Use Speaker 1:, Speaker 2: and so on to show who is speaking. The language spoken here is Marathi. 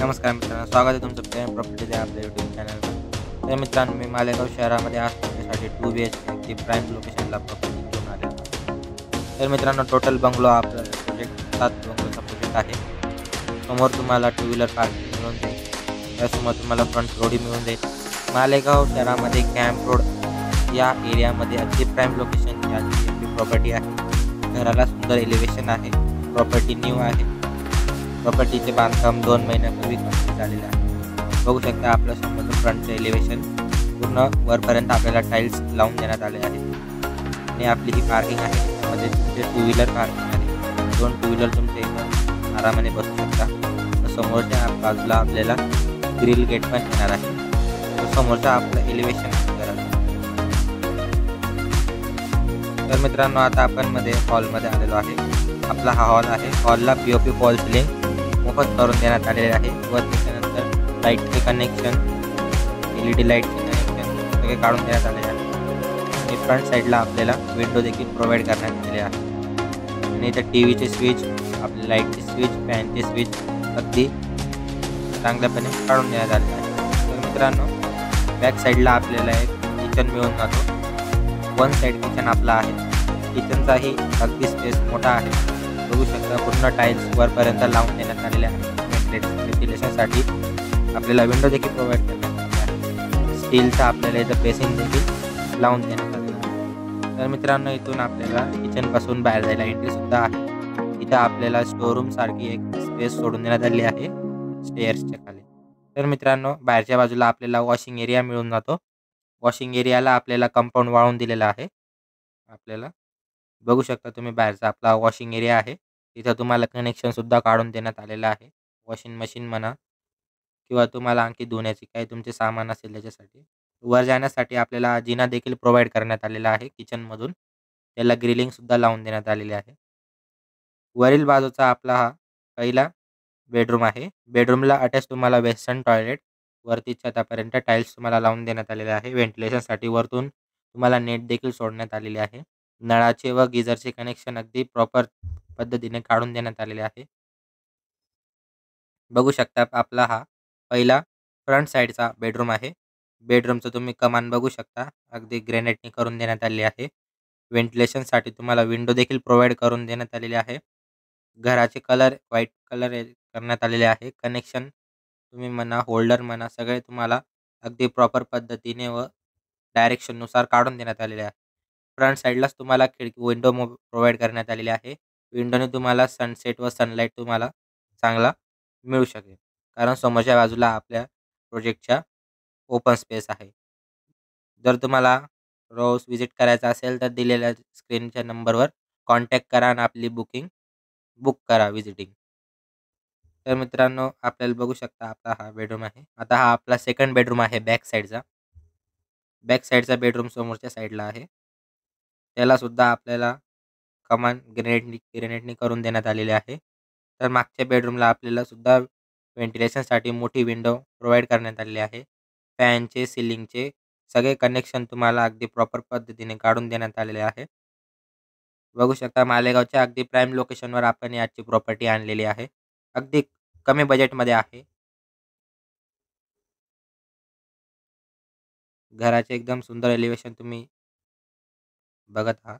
Speaker 1: नमस्कार मित्रांनो, स्वागत आहे तुमचं प्रेम प्रॉपर्टीज या आपल्या यूट्यूब चॅनलवर. तर मित्रांनो, मी मालेगाव शहरामध्ये आज तुमच्यासाठी 2 BHK ची प्राईम लोकेशनला प्रॉपर्टी घेऊन आलेलो आहे. तर मित्रांनो, टोटल बंगलो आपला प्रोजेक्ट 7 बंगलोचा प्रोजेक्ट आहे. समोर तुम्हाला टू व्हीलर पार्किंग मिळून जाईल. त्यासमोर तुम्हाला फ्रंट रोडही मिळून जाईल. मालेगाव शहरामध्ये कॅम्प रोड या एरियामध्ये अगदी प्राईम लोकेशनची आपली प्रॉपर्टी आहे. घराला सुंदर एलिव्हेशन आहे. प्रॉपर्टी न्यू आहे. प्रॉपर्टीचे बांधकाम 2 महिन्यापूर्वी कंप्लीट झालेले आहे. बघू शकता आपल्या समोरचं फ्रंटचं एलिव्हेशन पूर्ण वरपर्यंत आपल्याला टाईल्स लावून देण्यात आले आहे. आणि आपली जी पार्किंग आहे त्यामध्ये तुमचे टू व्हीलर पार्किंग आहे. 2 टू व्हीलर तुमच्या इथं आरामाने बसू शकता. समोरच्या बाजूला आपल्याला ग्रिल गेट पण येणार आहे. समोरचा आपलं एलिव्हेशन आहे घराचं. तर मित्रांनो, आता आपण मध्ये हॉलमध्ये आलेलो आहे. आपला हा हॉल आहे. हॉलला POP फॉल सिलिंग मोफत करून देण्यात आलेले आहे व त्याच्यानंतर लाईटचे कनेक्शन, LED लाईटचे कनेक्शन सगळे काढून देण्यात आलेले आहे. आणि फ्रंट साईडला आपल्याला विंडो देखील प्रोव्हाइड करण्यात आलेले आहे. आणि इथं TVचे स्विच, आपले लाईटचे स्विच, फॅनचे स्विच अगदी चांगल्यापणे काढून देण्यात आलेले आहे. तर मित्रांनो, बॅक साईडला आपल्याला एक किचन मिळून जातो. 1 साईड किचन आपला आहे. किचनचाही अगदी स्पेस मोठा आहे. बघू शकता पूर्ण टाईल्स वरपर्यंत लावून देण्यात आलेले आहे. व्हेंटिलेशनसाठी आपल्याला विंडो देखील प्रोव्हाइड करण्यात आलेली आहे. स्टीलचा आपल्याला इथं बेसिंग देखील लावून देण्यात आलेला आहे. तर मित्रांनो, इथून आपल्याला किचनपासून बाहेर जायला एंट्रीसुद्धा आहे. इथं आपल्याला स्टोरूम सारखी एक स्पेस सोडून देण्यात आली आहे स्टेअर्सच्या खाली. तर मित्रांनो, बाहेरच्या बाजूला आपल्याला वॉशिंग एरिया मिळून जातो. वॉशिंग एरियाला आपल्याला कंपाऊंड वाळून दिलेलं आहे. आपल्याला बघू शकता तुम्ही, बाहेरचा आपला वॉशिंग एरिया आहे. तिथं तुम्हाला कनेक्शनसुद्धा काढून देण्यात आलेलं आहे. वॉशिंग मशीन म्हणा किंवा तुम्हाला आणखी धुण्याचे काही तुमचे सामान असेल त्याच्यासाठी. वर जाण्यासाठी आपल्याला जिना देखील प्रोव्हाइड करण्यात आलेला आहे किचनमधून. त्याला ग्रिलिंगसुद्धा लावून देण्यात आलेली आहे. वरील बाजूचा आपला हा पहिला बेडरूम आहे. बेडरूमला अटॅच तुम्हाला वेस्टर्न टॉयलेट, वरती छतापर्यंत टाईल्स तुम्हाला लावून देण्यात आलेले आहे. व्हेंटिलेशनसाठी वरतून तुम्हाला नेट देखील सोडण्यात आलेली आहे. नळाचे व गिझरचे कनेक्शन अगदी प्रॉपर पद्धतीने काढून देण्यात आलेले आहे. बघू शकता आपला हा पहिला फ्रंट साईडचा बेडरूम आहे. बेडरूमचं तुम्ही कमान बघू शकता. अगदी ग्रेनाइटने करून देण्यात आली आहे. व्हेंटिलेशनसाठी तुम्हाला विंडो देखील प्रोव्हाइड करून देण्यात आलेली आहे. घराचे कलर व्हाईट कलर करण्यात आलेले आहे. कनेक्शन तुम्ही म्हणा, होल्डर म्हणा, सगळे तुम्हाला अगदी प्रॉपर पद्धतीने व डायरेक्शननुसार काढून देण्यात आलेले आहे. फ्रंट साईडलाच तुम्हाला खिडकी विंडो प्रोव्हाइड करण्यात आलेली आहे. विंडोने तुम्हाला सनसेट व सनलाईट तुम्हाला चांगला मिळू शकेल. कारण समोरच्या बाजूला आपल्या प्रोजेक्टच्या ओपन स्पेस आहे. जर तुम्हाला रोज व्हिजिट करायचा असेल तर दिलेल्या स्क्रीनच्या नंबरवर कॉन्टॅक्ट करा आणि आपली बुक करा व्हिजिटिंग. तर मित्रांनो, आपल्याला बघू शकता आपला हा बेडरूम आहे. आता हा आपला सेकंड बेडरूम आहे बॅक साईडचा. बॅक साईडचा बेडरूम समोरच्या साईडला आहे. त्यालासुद्धा आपल्याला कमान ग्रेनाइटनी करून देण्यात आलेले आहे. तर मागच्या बेडरूमला आपल्याला सुद्धा व्हेंटिलेशनसाठी मोठी विंडो प्रोव्हाइड करण्यात आलेली आहे. फॅनचे, सिलिंगचे सगळे कनेक्शन तुम्हाला अगदी प्रॉपर पद्धतीने काढून देण्यात आलेले आहे. बघू शकता मालेगावच्या अगदी प्राईम लोकेशनवर आपण याची प्रॉपर्टी आणलेली आहे. अगदी कमी बजेटमध्ये आहे. घराचे एकदम सुंदर एलिव्हेशन तुम्ही बघत आहात.